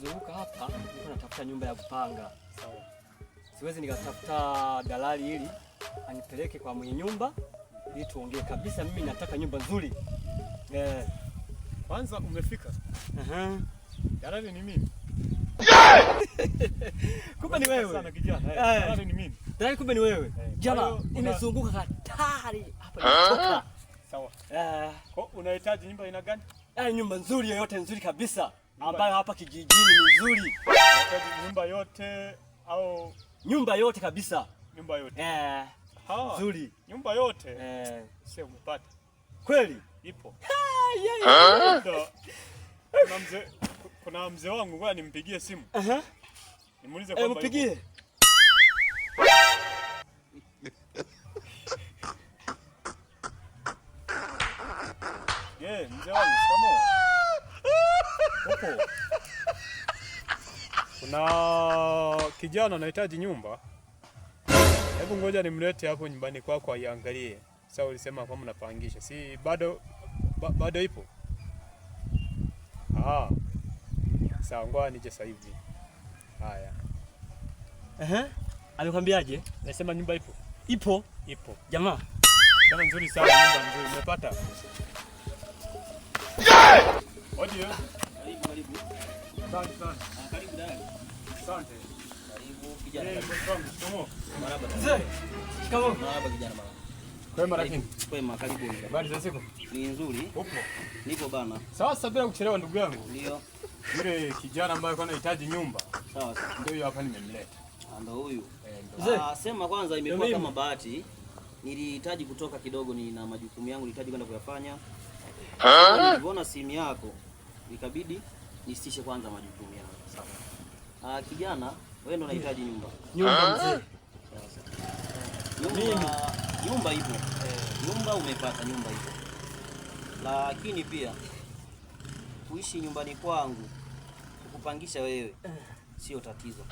nimezunguka hapa, niko natafuta nyumba ya kupanga. Sawa. Siwezi nikatafuta dalali ili anipeleke kwa mwenye nyumba ili tuongee kabisa. Mimi nataka nyumba nzuri. Kwanza umefika. Dalali ni mimi. Kumbe ni wewe. Sana kijana. Dalali ni mimi. Dalali kumbe ni wewe. Jamaa, nimezunguka hatari hapa nimetoka. Sawa. Kwa unahitaji nyumba aina gani? Nyumba nzuri yoyote nzuri kabisa ambayo hapa kijijini ni nzuri. Unahitaji nyumba yote au nyumba yote kabisa? Nyumba yote. Nzuri. Nyumba yote. Sasa umepata. Kweli? Ipo. Kuna mzee wangu ngoja nimpigie simu. Nimuulize kwamba mpigie. Mzee wangu shikamoo. Upo. Kuna kijana anahitaji nyumba. Hebu ngoja nimlete hapo nyumbani kwako aiangalie. Sasa ulisema kwamba mnapangisha. Si bado ipo? Sawa, ngoja nije sasa hivi. Haya. Alikwambiaje? Nasema nyumba ipo. Ipo? Ipo. Jamaa. Kama nzuri sana, nyumba nzuri. Umepata? Odi. Karibu. Asante sana. Karibu dada. Asante. Karibu kijana. Shikamoo. Marhaba. Mzee. Shikamoo. Marhaba kijana marhaba. Kwema lakini. Kwema, karibu. Habari za siku? Ni nzuri. Upo. Nipo bana. Sasa bila kuchelewa ndugu yangu. Ndio. Yule kijana ambaye kwa anahitaji nyumba. Sawa. Ndio hapa nimemleta. Ndio huyu. Ndio. Kwanza imekuwa kama bahati. Nilihitaji kutoka kidogo, nina majukumu yangu nilihitaji kwenda kuyafanya. Niliona simu yako, ikabidi nisitishe kwanza majukumu yangu. Sawa. Kijana, wewe ndo unahitaji nyumba. Nyumba mzee. Nyumba ipo. Nyumba umepata, nyumba ipo. Lakini pia kuishi nyumbani kwangu, kukupangisha wewe sio tatizo.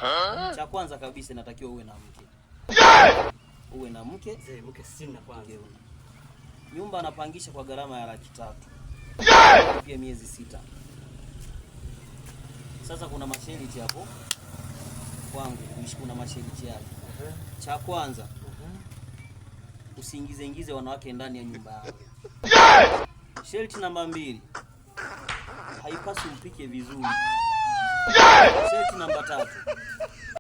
Cha kwanza kabisa natakiwa uwe na mke. Uwe na mke. Mke sina kwanza. Nyumba anapangisha kwa gharama ya 300,000. Pia miezi 6. Sasa kuna masharti hapo kwangu, kuishi kuna masharti yake. Cha kwanza, usiingize wanawake ndani ya nyumba yako. Sharti namba 2, haipaswi upike vizuri. Sharti namba 3,